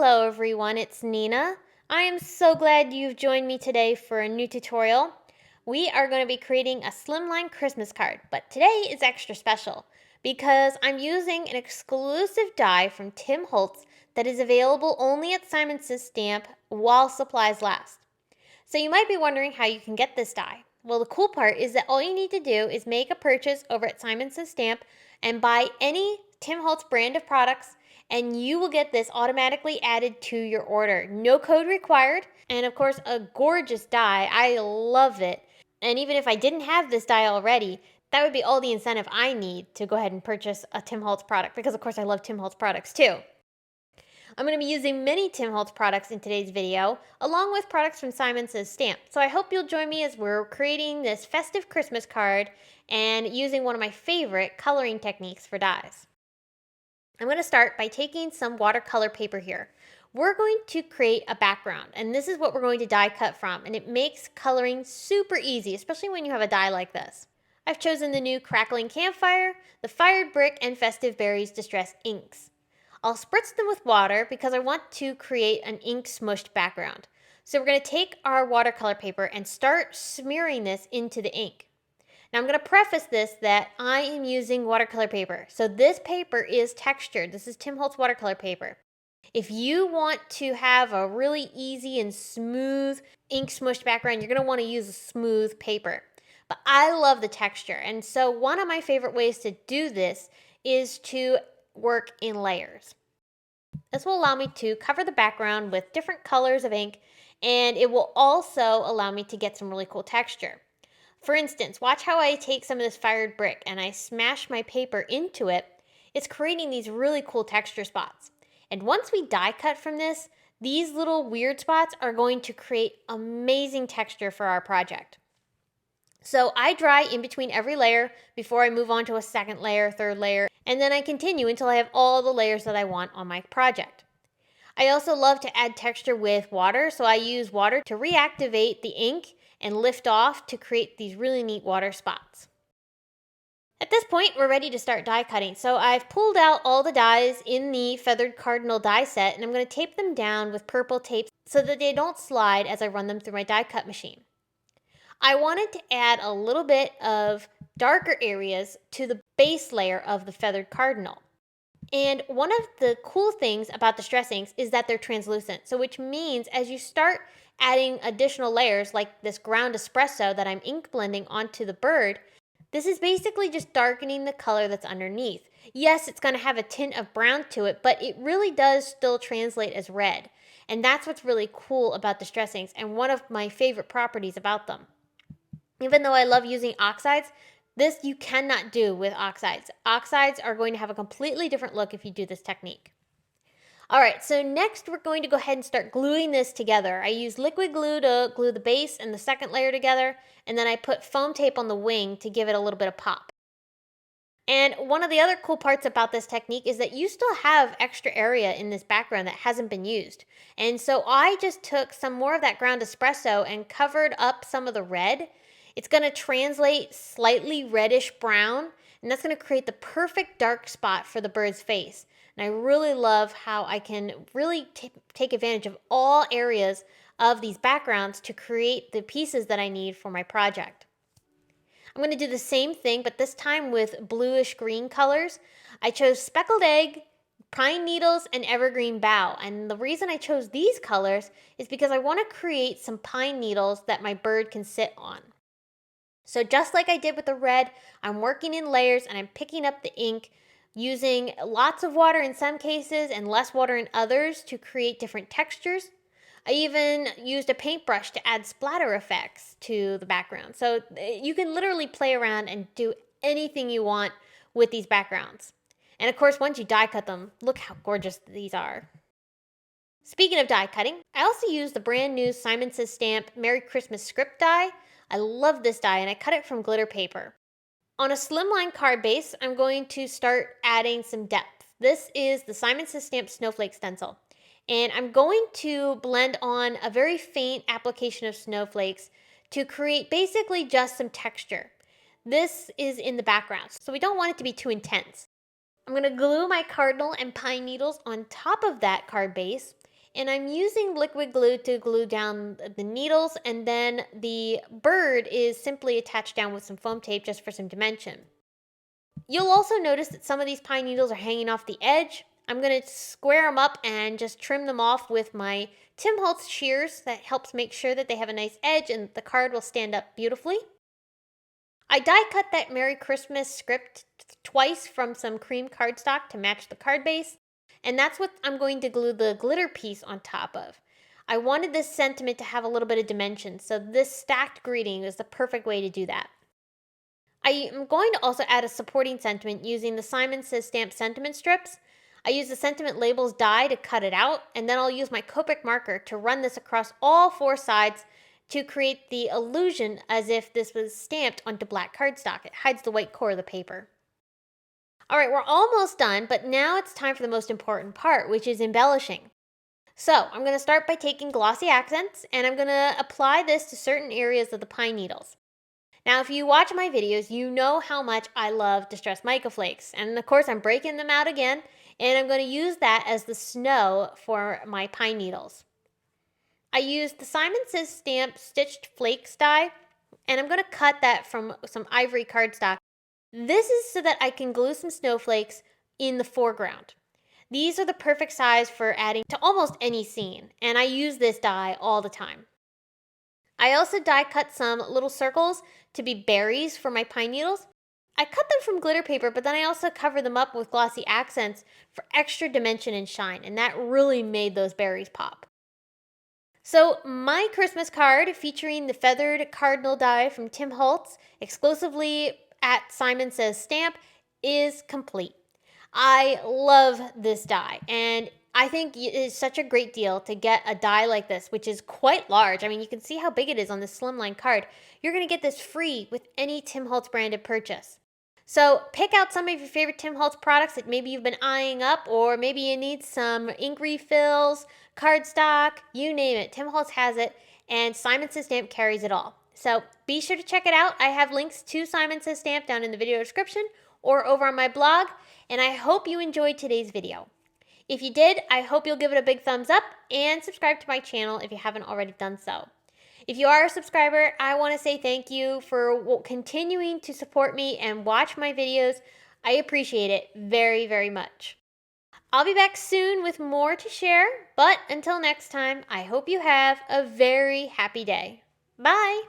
Hello everyone, it's Nina. I am so glad you've joined me today for a new tutorial. We are going to be creating a slimline Christmas card, but today is extra special because I'm using an exclusive die from Tim Holtz that is available only at Simon Says Stamp while supplies last. So you might be wondering how you can get this die. Well, the cool part is that all you need to do is make a purchase over at Simon Says Stamp and buy any Tim Holtz brand of products, and you will get this automatically added to your order. No code required, and of course a gorgeous die. I love it. And even if I didn't have this die already, that would be all the incentive I need to go ahead and purchase a Tim Holtz product, because of course I love Tim Holtz products too. I'm going to be using many Tim Holtz products in today's video, along with products from Simon Says Stamp. So I hope you'll join me as we're creating this festive Christmas card and using one of my favorite coloring techniques for dies. I'm going to start by taking some watercolor paper here. We're going to create a background, and this is what we're going to die cut from, and it makes coloring super easy, especially when you have a die like this. I've chosen the new Crackling Campfire, the Fired Brick, and Festive Berries Distress inks. I'll spritz them with water because I want to create an ink smushed background. So we're going to take our watercolor paper and start smearing this into the ink. Now I'm going to preface this that I am using watercolor paper. So this paper is textured. This is Tim Holtz watercolor paper. If you want to have a really easy and smooth ink smushed background, you're going to want to use a smooth paper. But I love the texture. And so one of my favorite ways to do this is to work in layers. This will allow me to cover the background with different colors of ink, and it will also allow me to get some really cool texture. For instance, watch how I take some of this fired brick and I smash my paper into it. It's creating these really cool texture spots. And once we die cut from this, these little weird spots are going to create amazing texture for our project. So I dry in between every layer before I move on to a second layer, third layer, and then I continue until I have all the layers that I want on my project. I also love to add texture with water, so I use water to reactivate the ink and lift off to create these really neat water spots. At this point, we're ready to start die cutting. So I've pulled out all the dies in the Feathered Cardinal die set, and I'm going to tape them down with purple tape so that they don't slide as I run them through my die cut machine. I wanted to add a little bit of darker areas to the base layer of the Feathered Cardinal. And one of the cool things about Distress inks is that they're translucent. So which means as you start adding additional layers like this ground espresso that I'm ink blending onto the bird, this is basically just darkening the color that's underneath. Yes, it's going to have a tint of brown to it, but it really does still translate as red. And that's what's really cool about Distress inks and one of my favorite properties about them. Even though I love using oxides, this you cannot do with oxides. Oxides are going to have a completely different look if you do this technique. Alright, so next we're going to go ahead and start gluing this together. I use liquid glue to glue the base and the second layer together, and then I put foam tape on the wing to give it a little bit of pop. And one of the other cool parts about this technique is that you still have extra area in this background that hasn't been used. And so I just took some more of that ground espresso and covered up some of the red. It's going to translate slightly reddish brown, and that's going to create the perfect dark spot for the bird's face. And I really love how I can really take advantage of all areas of these backgrounds to create the pieces that I need for my project. I'm going to do the same thing, but this time with bluish green colors. I chose Speckled Egg, Pine Needles, and Evergreen Bough. And the reason I chose these colors is because I want to create some pine needles that my bird can sit on. So just like I did with the red, I'm working in layers and I'm picking up the ink using lots of water in some cases and less water in others to create different textures. I even used a paintbrush to add splatter effects to the background. So you can literally play around and do anything you want with these backgrounds. And of course, once you die cut them, look how gorgeous these are. Speaking of die cutting, I also used the brand new Simon Says Stamp Merry Christmas script die. I love this die and I cut it from glitter paper. On a slimline card base, I'm going to start adding some depth. This is the Simon Says Stamp Snowflake Stencil. And I'm going to blend on a very faint application of snowflakes to create basically just some texture. This is in the background, so we don't want it to be too intense. I'm going to glue my cardinal and pine needles on top of that card base, and I'm using liquid glue to glue down the needles, and then the bird is simply attached down with some foam tape just for some dimension. You'll also notice that some of these pine needles are hanging off the edge. I'm going to square them up and just trim them off with my Tim Holtz shears. That helps make sure that they have a nice edge and the card will stand up beautifully. I die cut that Merry Christmas script twice from some cream cardstock to match the card base, and that's what I'm going to glue the glitter piece on top of. I wanted this sentiment to have a little bit of dimension, so this stacked greeting is the perfect way to do that. I am going to also add a supporting sentiment using the Simon Says Stamp sentiment strips. I use the sentiment labels die to cut it out, and then I'll use my Copic marker to run this across all four sides to create the illusion as if this was stamped onto black cardstock. It hides the white core of the paper. Alright, we're almost done, but now it's time for the most important part, which is embellishing. So, I'm going to start by taking glossy accents, and I'm going to apply this to certain areas of the pine needles. Now, if you watch my videos, you know how much I love distressed mica flakes, and of course I'm breaking them out again, and I'm going to use that as the snow for my pine needles. I used the Simon Says Stamp Stitched Flakes die, and I'm going to cut that from some ivory cardstock. This is so that I can glue some snowflakes in the foreground. These are the perfect size for adding to almost any scene, and I use this die all the time. I also die cut some little circles to be berries for my pine needles. I cut them from glitter paper, but then I also cover them up with glossy accents for extra dimension and shine, and that really made those berries pop. So my Christmas card featuring the feathered cardinal die from Tim Holtz, exclusively at Simon Says Stamp, is complete. I love this die, and I think it is such a great deal to get a die like this, which is quite large. I mean, you can see how big it is on this slimline card. You're going to get this free with any Tim Holtz branded purchase. So pick out some of your favorite Tim Holtz products that maybe you've been eyeing up, or maybe you need some ink refills, cardstock, you name it. Tim Holtz has it, and Simon Says Stamp carries it all. So be sure to check it out. I have links to Simon Says Stamp down in the video description or over on my blog, and I hope you enjoyed today's video. If you did, I hope you'll give it a big thumbs up and subscribe to my channel if you haven't already done so. If you are a subscriber, I want to say thank you for continuing to support me and watch my videos. I appreciate it very, very much. I'll be back soon with more to share, but until next time, I hope you have a very happy day. Bye!